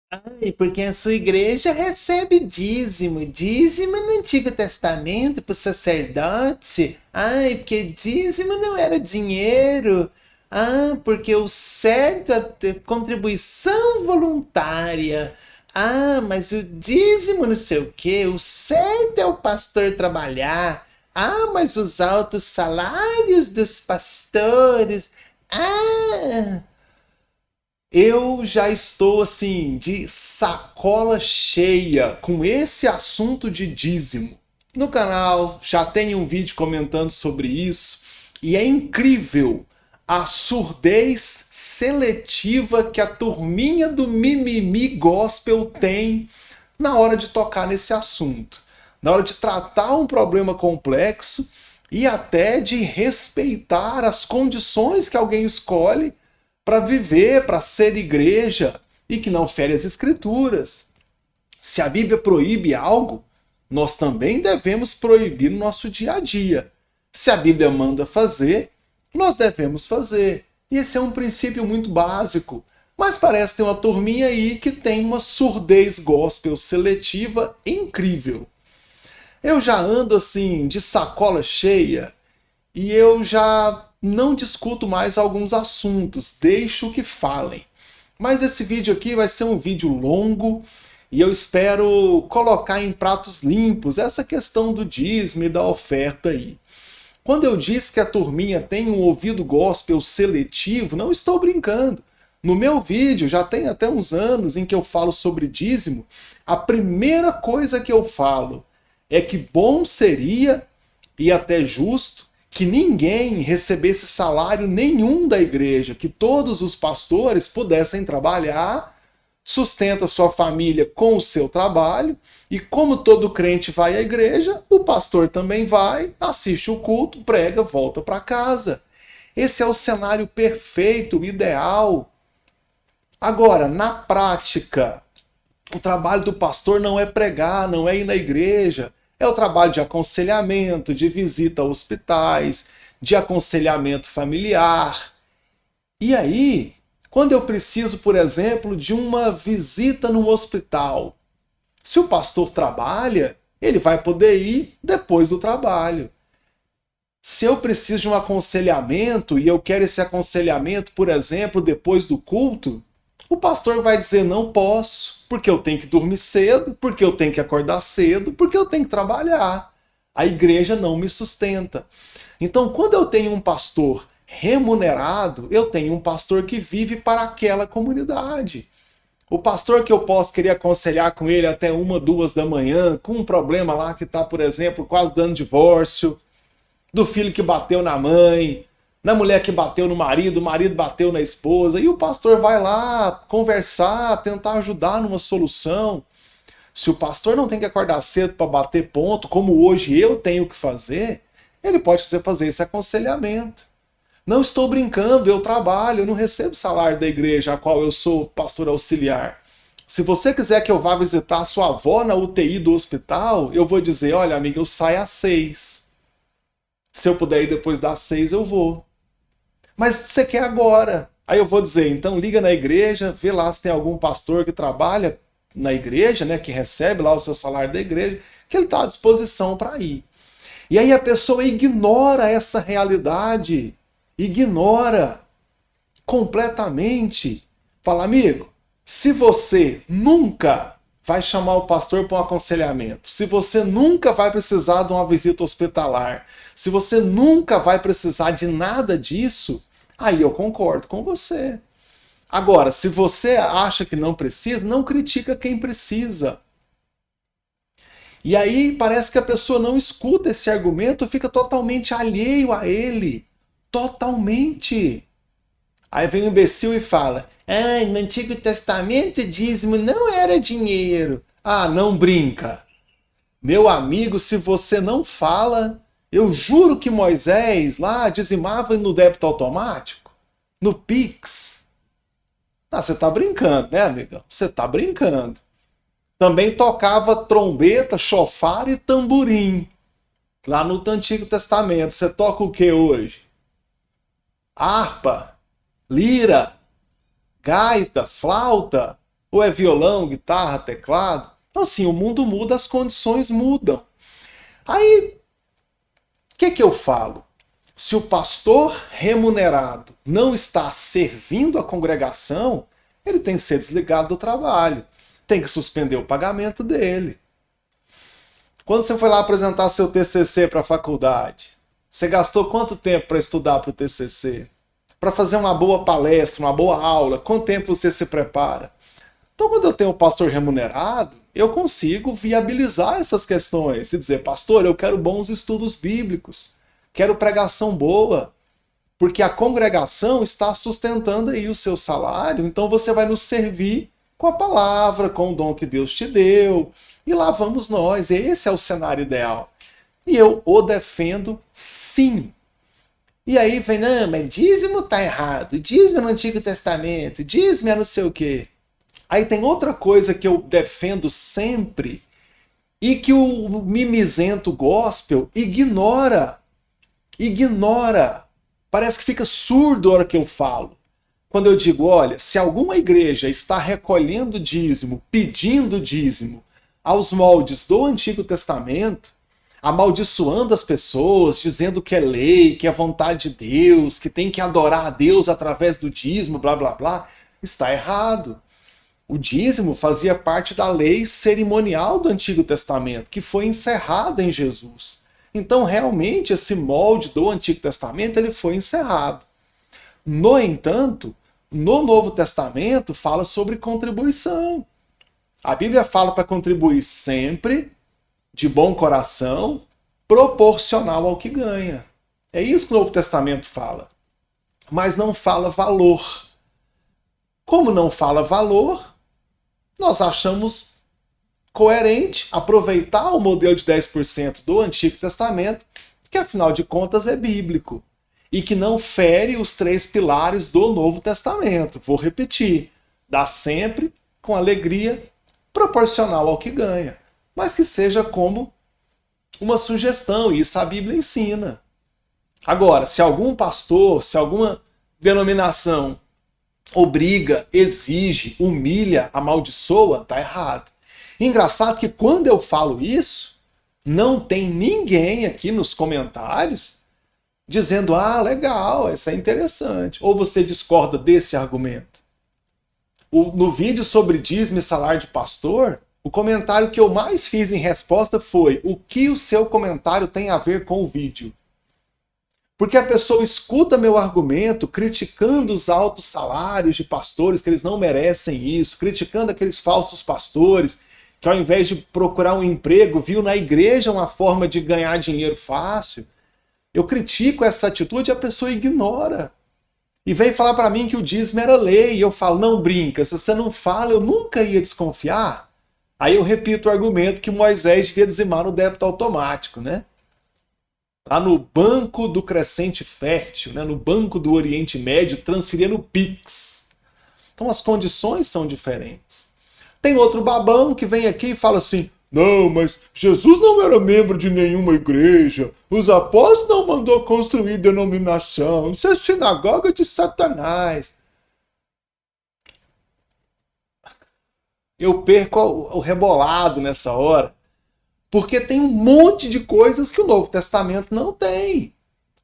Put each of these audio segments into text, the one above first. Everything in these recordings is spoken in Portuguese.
Ai, porque a sua igreja recebe dízimo. Dízimo no Antigo Testamento para o sacerdote. Ai, porque dízimo não era dinheiro. Ah, porque o certo é ter contribuição voluntária. Ah, mas o dízimo não sei o quê. O certo é o pastor trabalhar. Ah, mas os altos salários dos pastores. Ah, eu já estou assim de sacola cheia com esse assunto de dízimo. No canal já tem um vídeo comentando sobre isso e é incrível a surdez seletiva que a turminha do mimimi gospel tem na hora de tocar nesse assunto, na hora de tratar um problema complexo e até de respeitar as condições que alguém escolhe para viver, para ser igreja e que não fere as escrituras. Se a Bíblia proíbe algo, nós também devemos proibir no nosso dia a dia. Se a Bíblia manda fazer, nós devemos fazer. E esse é um princípio muito básico. Mas parece ter uma turminha aí que tem uma surdez gospel seletiva incrível. Eu já ando assim de sacola cheia e eu já não discuto mais alguns assuntos, deixo que falem. Mas esse vídeo aqui vai ser um vídeo longo e eu espero colocar em pratos limpos essa questão do dízimo e da oferta aí. Quando eu disse que a turminha tem um ouvido gospel seletivo, não estou brincando. No meu vídeo, já tem até uns anos em que eu falo sobre dízimo, a primeira coisa que eu falo é que bom seria, e até justo, que ninguém recebesse salário nenhum da igreja, que todos os pastores pudessem trabalhar, sustenta sua família com o seu trabalho, e como todo crente vai à igreja, o pastor também vai, assiste o culto, prega, volta para casa. Esse é o cenário perfeito, ideal. Agora, na prática, o trabalho do pastor não é pregar, não é ir na igreja. É o trabalho de aconselhamento, de visita a hospitais, de aconselhamento familiar. E aí, quando eu preciso, por exemplo, de uma visita no hospital, se o pastor trabalha, ele vai poder ir depois do trabalho. Se eu preciso de um aconselhamento e eu quero esse aconselhamento, por exemplo, depois do culto, o pastor vai dizer não posso, porque eu tenho que dormir cedo, porque eu tenho que acordar cedo, porque eu tenho que trabalhar. A igreja não me sustenta. Então, quando eu tenho um pastor remunerado, eu tenho um pastor que vive para aquela comunidade. O pastor que eu posso querer aconselhar com ele até 1, 2 da manhã, com um problema lá que está, por exemplo, quase dando divórcio, do filho que bateu na mãe, na mulher que bateu no marido, o marido bateu na esposa, e o pastor vai lá conversar, tentar ajudar numa solução. Se o pastor não tem que acordar cedo para bater ponto, como hoje eu tenho que fazer, ele pode fazer esse aconselhamento. Não estou brincando, eu trabalho, eu não recebo salário da igreja a qual eu sou pastor auxiliar. Se você quiser que eu vá visitar a sua avó na UTI do hospital, eu vou dizer, olha amiga, eu saio às 6. Se eu puder ir depois das 6, eu vou. Mas você quer agora. Aí eu vou dizer, então liga na igreja, vê lá se tem algum pastor que trabalha na igreja, né, que recebe lá o seu salário da igreja, que ele está à disposição para ir. E aí a pessoa ignora essa realidade, ignora completamente. Fala, amigo, se você nunca vai chamar o pastor para um aconselhamento, se você nunca vai precisar de uma visita hospitalar, se você nunca vai precisar de nada disso, aí eu concordo com você. Agora, se você acha que não precisa, não critica quem precisa. E aí parece que a pessoa não escuta esse argumento, fica totalmente alheio a ele. Totalmente. Aí vem o imbecil e fala: ah, no Antigo Testamento dízimo não era dinheiro. Ah, não brinca. Meu amigo, se você não fala, eu juro que Moisés lá dizimava no débito automático, no Pix. Ah, você tá brincando, né, amigão? Você tá brincando. Também tocava trombeta, chofar e tamborim. Lá no Antigo Testamento. Você toca o que hoje? Harpa, lira, gaita, flauta. ou é violão, guitarra, teclado. Então, assim, o mundo muda, as condições mudam. Aí, o que eu falo? Se o pastor remunerado não está servindo a congregação, ele tem que ser desligado do trabalho. Tem que suspender o pagamento dele. Quando você foi lá apresentar seu TCC para a faculdade, você gastou quanto tempo para estudar para o TCC? Para fazer uma boa palestra, uma boa aula, quanto tempo você se prepara? Então, quando eu tenho um pastor remunerado, eu consigo viabilizar essas questões e dizer, pastor, eu quero bons estudos bíblicos, quero pregação boa, porque a congregação está sustentando aí o seu salário, então você vai nos servir com a palavra, com o dom que Deus te deu, e lá vamos nós. Esse é o cenário ideal. E eu o defendo sim. E aí vem, não, mas dízimo tá errado, dízimo é no Antigo Testamento, dízimo é não sei o quê. Aí tem outra coisa que eu defendo sempre e que o mimizento gospel ignora. Ignora. Parece que fica surdo a hora que eu falo. Quando eu digo, olha, se alguma igreja está recolhendo dízimo, pedindo dízimo aos moldes do Antigo Testamento, amaldiçoando as pessoas, dizendo que é lei, que é vontade de Deus, que tem que adorar a Deus através do dízimo, blá blá blá, está errado. O dízimo fazia parte da lei cerimonial do Antigo Testamento, que foi encerrada em Jesus. Então, realmente, esse molde do Antigo Testamento ele foi encerrado. No entanto, no Novo Testamento fala sobre contribuição. A Bíblia fala para contribuir sempre, de bom coração, proporcional ao que ganha. É isso que o Novo Testamento fala. Mas não fala valor. Como não fala valor, nós achamos coerente aproveitar o modelo de 10% do Antigo Testamento, que afinal de contas é bíblico, e que não fere os 3 pilares do Novo Testamento. Vou repetir, dá sempre com alegria, proporcional ao que ganha, mas que seja como uma sugestão, e isso a Bíblia ensina. Agora, se algum pastor, se alguma denominação obriga, exige, humilha, amaldiçoa, tá errado. Engraçado que quando eu falo isso, não tem ninguém aqui nos comentários dizendo, ah, legal, isso é interessante. Ou você discorda desse argumento. No vídeo sobre dízimo e salário de pastor, o comentário que eu mais fiz em resposta foi, o que o seu comentário tem a ver com o vídeo? Porque a pessoa escuta meu argumento criticando os altos salários de pastores, que eles não merecem isso, criticando aqueles falsos pastores, que ao invés de procurar um emprego, viu na igreja uma forma de ganhar dinheiro fácil. Eu critico essa atitude e a pessoa ignora. E vem falar para mim que o dízimo era lei. E eu falo, não brinca, se você não fala, eu nunca ia desconfiar. Aí eu repito o argumento que Moisés devia dizimar no débito automático, né? Lá no banco do Crescente Fértil, né, no banco do Oriente Médio, transferia no Pix. Então as condições são diferentes. Tem outro babão que vem aqui e fala assim, não, mas Jesus não era membro de nenhuma igreja, os apóstolos não mandou construir denominação, isso é sinagoga de Satanás. Eu perco o rebolado nessa hora, porque tem um monte de coisas que o Novo Testamento não tem.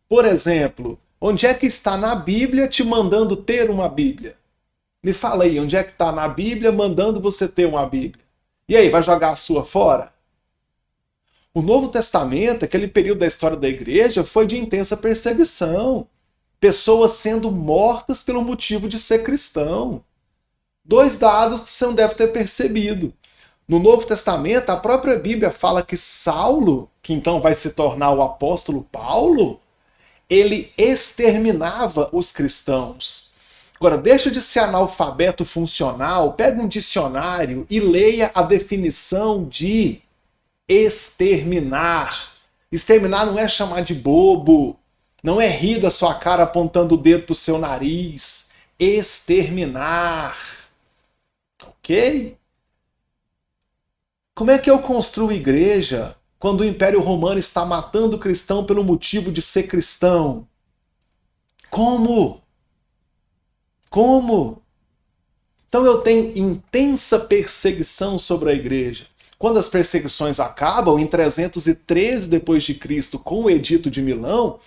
Por exemplo, onde é que está na Bíblia te mandando ter uma Bíblia? Me fala aí, onde é que está na Bíblia mandando você ter uma Bíblia? E aí, vai jogar a sua fora? O Novo Testamento, aquele período da história da igreja, foi de intensa perseguição. Pessoas sendo mortas pelo motivo de ser cristão. 2 dados que você não deve ter percebido. No Novo Testamento, a própria Bíblia fala que Saulo, que então vai se tornar o apóstolo Paulo, ele exterminava os cristãos. Agora, deixa de ser analfabeto funcional, pega um dicionário e leia a definição de exterminar. Exterminar não é chamar de bobo, não é rir da sua cara apontando o dedo para o seu nariz. Exterminar. Ok? Como é que eu construo igreja quando o Império Romano está matando o cristão pelo motivo de ser cristão? Como? Como? Então eu tenho intensa perseguição sobre a igreja. Quando as perseguições acabam, em 313 depois de Cristo, com o Edito de Milão,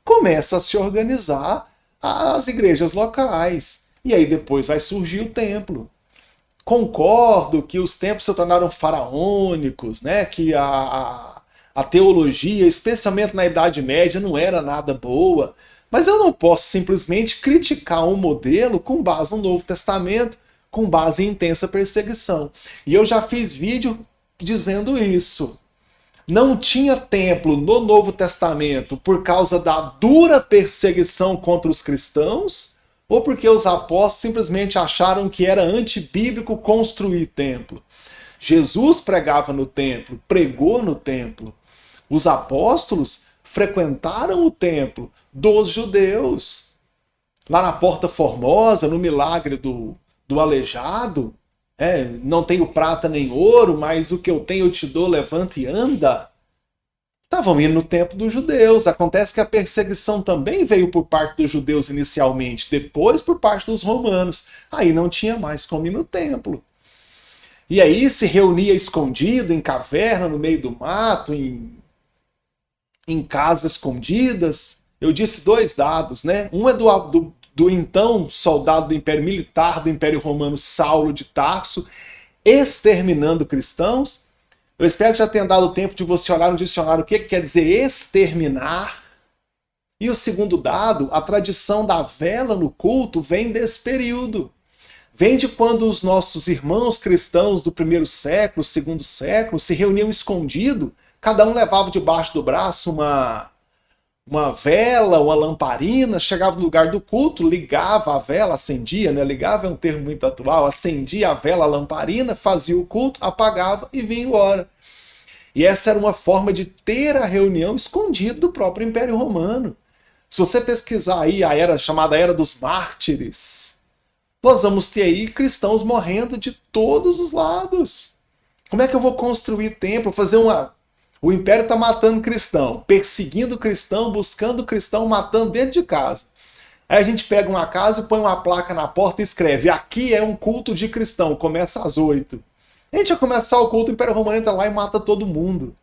começa a se organizar as igrejas locais. E aí depois vai surgir o templo. Concordo que os templos se tornaram faraônicos, né? Que a teologia, especialmente na Idade Média, não era nada boa. Mas eu não posso simplesmente criticar um modelo com base no Novo Testamento, com base em intensa perseguição. E eu já fiz vídeo dizendo isso. Não tinha templo no Novo Testamento por causa da dura perseguição contra os cristãos, ou porque os apóstolos simplesmente acharam que era antibíblico construir templo. Jesus pregava no templo, pregou no templo. Os apóstolos frequentaram o templo dos judeus. Lá na Porta Formosa, no milagre do aleijado, não tenho prata nem ouro, mas o que eu tenho eu te dou, levanta e anda. Estavam indo no templo dos judeus. Acontece que a perseguição também veio por parte dos judeus inicialmente, depois por parte dos romanos. Aí não tinha mais como ir no templo. E aí se reunia escondido, em caverna, no meio do mato, em casas escondidas. Eu disse 2 dados, né? Um é do então soldado do Império Militar do Império Romano, Saulo de Tarso, exterminando cristãos. Eu espero que já tenha dado tempo de você olhar no dicionário o que quer dizer exterminar. E o segundo dado, a tradição da vela no culto vem desse período. Vem de quando os nossos irmãos cristãos do 1º século, 2º século, se reuniam escondido, cada um levava debaixo do braço uma vela, uma lamparina, chegava no lugar do culto, ligava a vela, acendia, né? Ligava é um termo muito atual, acendia a vela, a lamparina, fazia o culto, apagava e vinha embora. E essa era uma forma de ter a reunião escondida do próprio Império Romano. Se você pesquisar aí a era chamada Era dos Mártires, nós vamos ter aí cristãos morrendo de todos os lados. Como é que eu vou construir templo, fazer uma... O Império está matando cristão, perseguindo cristão, buscando cristão, matando dentro de casa. Aí a gente pega uma casa e põe uma placa na porta e escreve: aqui é um culto de cristão, começa às 8. A gente vai começar o culto, o Império Romano entra lá e mata todo mundo.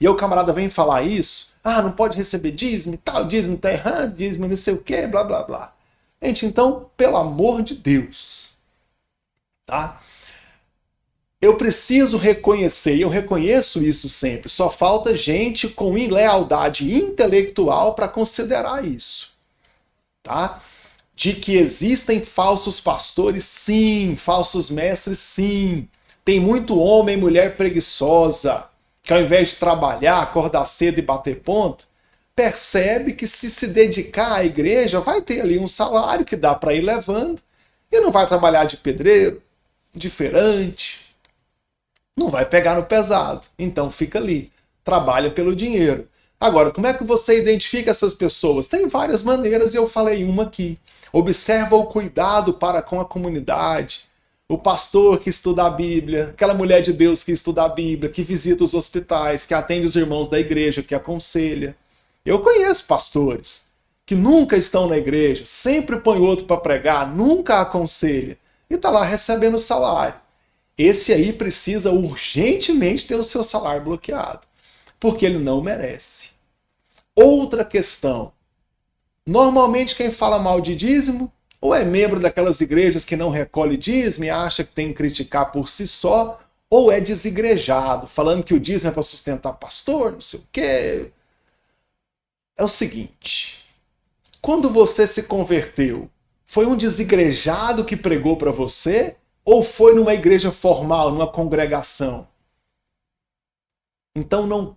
E aí o camarada vem falar isso: ah, não pode receber dízimo e tal, dízimo tá errado, dízimo não sei o que, blá blá blá. Gente, então, pelo amor de Deus, tá? Eu preciso reconhecer, e eu reconheço isso sempre, só falta gente com lealdade intelectual para considerar isso, tá? De que existem falsos pastores, sim, falsos mestres, sim. Tem muito homem e mulher preguiçosa, que ao invés de trabalhar, acordar cedo e bater ponto, percebe que se dedicar à igreja, vai ter ali um salário que dá para ir levando, e não vai trabalhar de pedreiro, de feirante, não vai pegar no pesado. Então fica ali, trabalha pelo dinheiro. Agora, como é que você identifica essas pessoas? Tem várias maneiras e eu falei uma aqui. Observa o cuidado para com a comunidade. O pastor que estuda a Bíblia, aquela mulher de Deus que estuda a Bíblia, que visita os hospitais, que atende os irmãos da igreja, que aconselha. Eu conheço pastores que nunca estão na igreja, sempre põe outro para pregar, nunca aconselha e está lá recebendo salário. Esse aí precisa urgentemente ter o seu salário bloqueado, porque ele não merece. Outra questão. Normalmente quem fala mal de dízimo ou é membro daquelas igrejas que não recolhe dízimo e acha que tem que criticar por si só, ou é desigrejado, falando que o dízimo é para sustentar pastor, não sei o quê. É o seguinte, quando você se converteu, foi um desigrejado que pregou para você? Ou foi numa igreja formal, numa congregação? Então não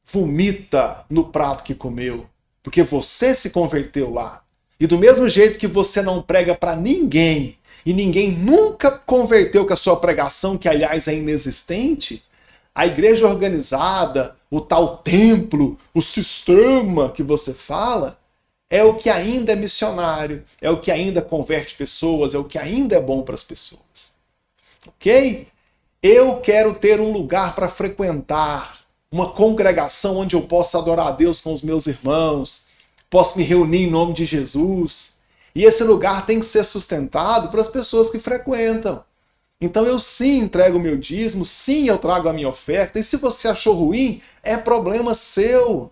vomita no prato que comeu, porque você se converteu lá. E do mesmo jeito que você não prega para ninguém, e ninguém nunca converteu com a sua pregação, que aliás é inexistente, a igreja organizada, o tal templo, o sistema que você fala, é o que ainda é missionário, é o que ainda converte pessoas, é o que ainda é bom para as pessoas. Ok? Eu quero ter um lugar para frequentar, uma congregação onde eu possa adorar a Deus com os meus irmãos, posso me reunir em nome de Jesus. E esse lugar tem que ser sustentado para as pessoas que frequentam. Então eu sim entrego o meu dízimo, sim eu trago a minha oferta, e se você achou ruim, é problema seu.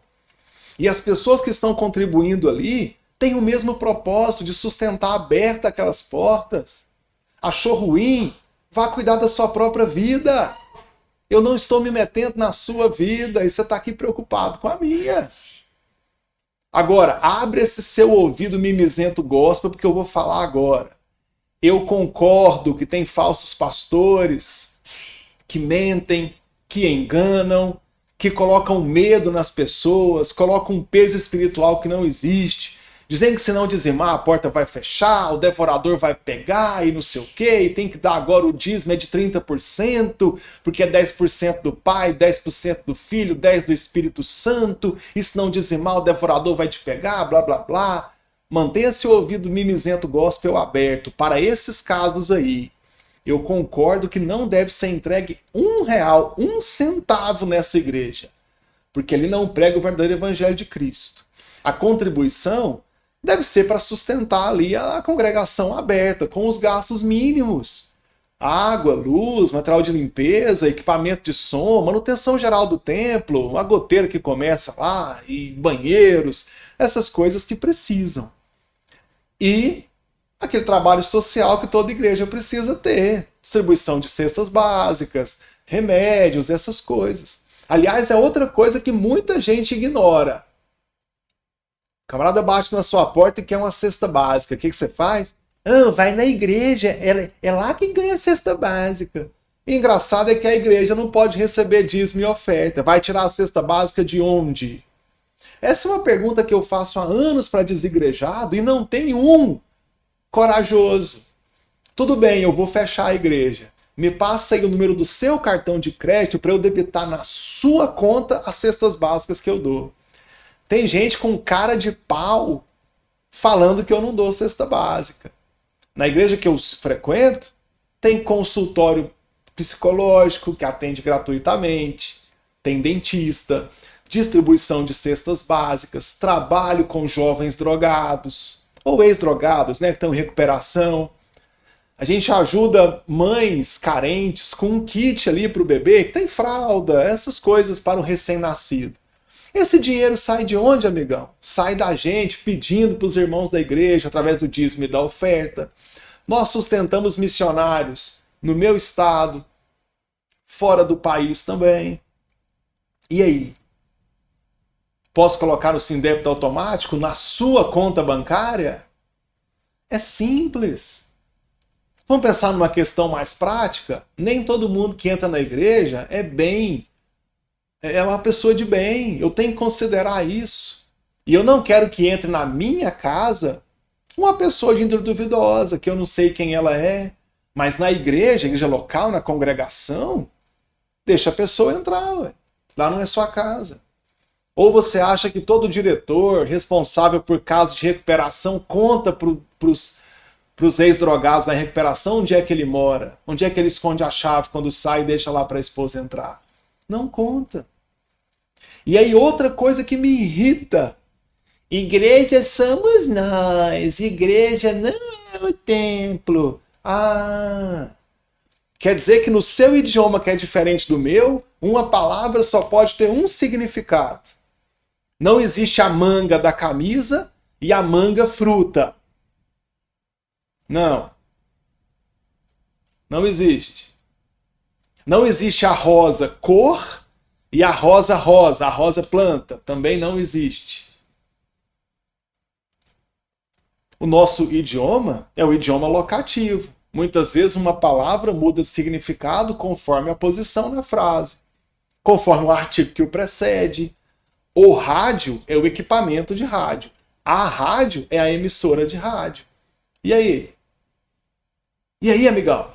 E as pessoas que estão contribuindo ali têm o mesmo propósito de sustentar aberta aquelas portas. Achou ruim? Vá cuidar da sua própria vida. Eu não estou me metendo na sua vida e você está aqui preocupado com a minha. Agora, abre esse seu ouvido mimizento gospel, porque eu vou falar agora. Eu concordo que tem falsos pastores que mentem, que enganam, que colocam medo nas pessoas, colocam um peso espiritual que não existe, dizendo que se não dizimar a porta vai fechar, o devorador vai pegar e não sei o quê, e tem que dar agora o dízimo é de 30%, porque é 10% do Pai, 10% do Filho, 10% do Espírito Santo, e se não dizimar o devorador vai te pegar, blá blá blá. Mantenha seu ouvido mimizento gospel aberto para esses casos aí. Eu concordo que não deve ser entregue R$1, 1 centavo nessa igreja, porque ele não prega o verdadeiro evangelho de Cristo. A contribuição deve ser para sustentar ali a congregação aberta, com os gastos mínimos. Água, luz, material de limpeza, equipamento de som, manutenção geral do templo, uma goteira que começa lá, e banheiros, essas coisas que precisam. E aquele trabalho social que toda igreja precisa ter. Distribuição de cestas básicas, remédios, essas coisas. Aliás, é outra coisa que muita gente ignora. O camarada bate na sua porta e quer uma cesta básica. O que você faz? Ah, vai na igreja, é lá que ganha a cesta básica. E engraçado é que a igreja não pode receber dízimo e oferta. Vai tirar a cesta básica de onde? Essa é uma pergunta que eu faço há anos para desigrejado e não tem um corajoso. Tudo bem, eu vou fechar a igreja. Me passa aí o número do seu cartão de crédito para eu debitar na sua conta as cestas básicas que eu dou. Tem gente com cara de pau falando que eu não dou cesta básica. Na igreja que eu frequento, tem consultório psicológico que atende gratuitamente, tem dentista, distribuição de cestas básicas, trabalho com jovens drogados, ou ex-drogados, né, que estão em recuperação. A gente ajuda mães carentes com um kit ali para o bebê, que tem fralda, essas coisas para o recém-nascido. Esse dinheiro sai de onde, amigão? Sai da gente pedindo para os irmãos da igreja, através do dízimo e da oferta. Nós sustentamos missionários no meu estado, fora do país também. E aí? Posso colocar o Sindébito automático na sua conta bancária? É simples. Vamos pensar numa questão mais prática? Nem todo mundo que entra na igreja é uma pessoa de bem. Eu tenho que considerar isso. E eu não quero que entre na minha casa uma pessoa de índole duvidosa, que eu não sei quem ela é. Mas na igreja local, na congregação, deixa a pessoa entrar. Ué. Lá não é sua casa. Ou você acha que todo diretor responsável por casos de recuperação conta para os ex-drogados na recuperação onde é que ele mora? Onde é que ele esconde a chave quando sai e deixa lá para a esposa entrar? Não conta. E aí outra coisa que me irrita. Igreja somos nós. Igreja não é o templo. Ah... Quer dizer que no seu idioma, que é diferente do meu, uma palavra só pode ter um significado. Não existe a manga da camisa e a manga fruta. Não. Não existe. Não existe a rosa cor e a rosa planta. Também não existe. O nosso idioma é o idioma locativo. Muitas vezes uma palavra muda de significado conforme a posição na frase, conforme o artigo que o precede. O rádio é o equipamento de rádio. A rádio é a emissora de rádio. E aí? E aí, amigão?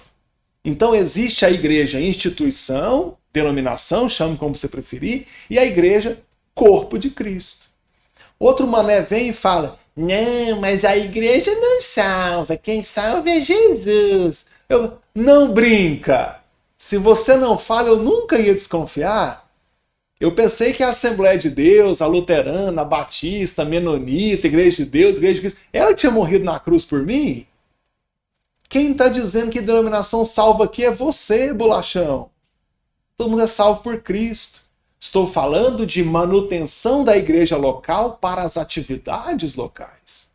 Então existe a igreja instituição, denominação, chame como você preferir, e a igreja corpo de Cristo. Outro mané vem e fala, não, mas a igreja não salva, quem salva é Jesus. Não brinca. Se você não fala, eu nunca ia desconfiar. Eu pensei que a Assembleia de Deus, a Luterana, a Batista, a Menonita, a Igreja de Deus, a Igreja de Cristo, ela tinha morrido na cruz por mim? Quem está dizendo que denominação salva aqui é você, bolachão. Todo mundo é salvo por Cristo. Estou falando de manutenção da igreja local para as atividades locais.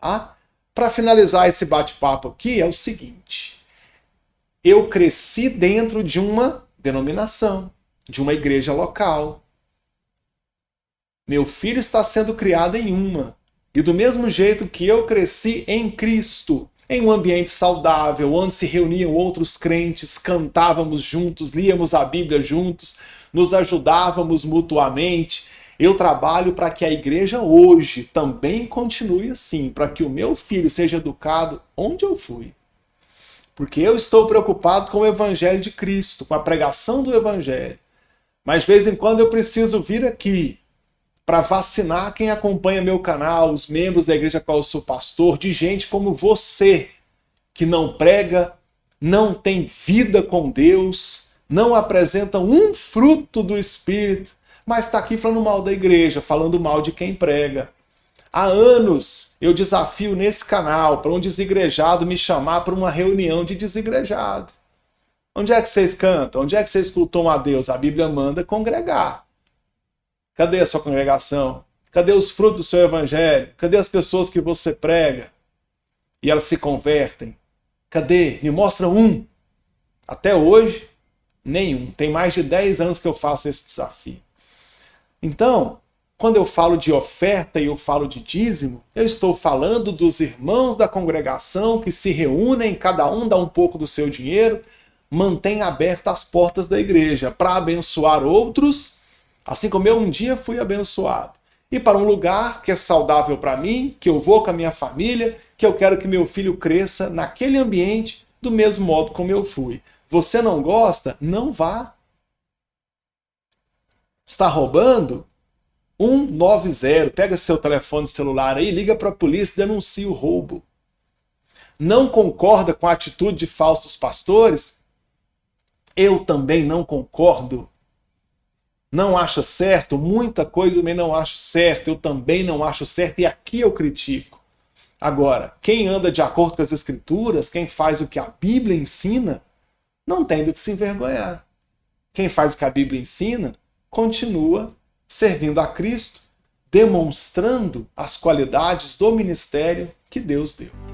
Ah? Para finalizar esse bate-papo aqui, é o seguinte. Eu cresci dentro de uma denominação, de uma igreja local. Meu filho está sendo criado em uma. E do mesmo jeito que eu cresci em Cristo, em um ambiente saudável, onde se reuniam outros crentes, cantávamos juntos, líamos a Bíblia juntos, nos ajudávamos mutuamente. Eu trabalho para que a igreja hoje também continue assim, para que o meu filho seja educado onde eu fui. Porque eu estou preocupado com o Evangelho de Cristo, com a pregação do Evangelho. Mas de vez em quando eu preciso vir aqui para vacinar quem acompanha meu canal, os membros da igreja a qual eu sou pastor, de gente como você, que não prega, não tem vida com Deus, não apresenta um fruto do Espírito, mas está aqui falando mal da igreja, falando mal de quem prega. Há anos eu desafio nesse canal para um desigrejado me chamar para uma reunião de desigrejado. Onde é que vocês cantam? Onde é que vocês cultuam a Deus? A Bíblia manda congregar. Cadê a sua congregação? Cadê os frutos do seu evangelho? Cadê as pessoas que você prega? E elas se convertem. Cadê? Me mostra um. Até hoje, nenhum. Tem mais de 10 anos que eu faço esse desafio. Então, quando eu falo de oferta e eu falo de dízimo, eu estou falando dos irmãos da congregação que se reúnem, cada um dá um pouco do seu dinheiro, mantém abertas as portas da igreja para abençoar outros, assim como eu um dia fui abençoado. E para um lugar que é saudável para mim, que eu vou com a minha família, que eu quero que meu filho cresça naquele ambiente do mesmo modo como eu fui. Você não gosta? Não vá. Está roubando? 190. Pega seu telefone celular aí, liga para a polícia e denuncia o roubo. Não concorda com a atitude de falsos pastores? Eu também não concordo. Não acha certo? Muita coisa eu também não acho certo. Eu também não acho certo e aqui eu critico. Agora, quem anda de acordo com as Escrituras, quem faz o que a Bíblia ensina, não tem do que se envergonhar. Quem faz o que a Bíblia ensina, continua servindo a Cristo, demonstrando as qualidades do ministério que Deus deu.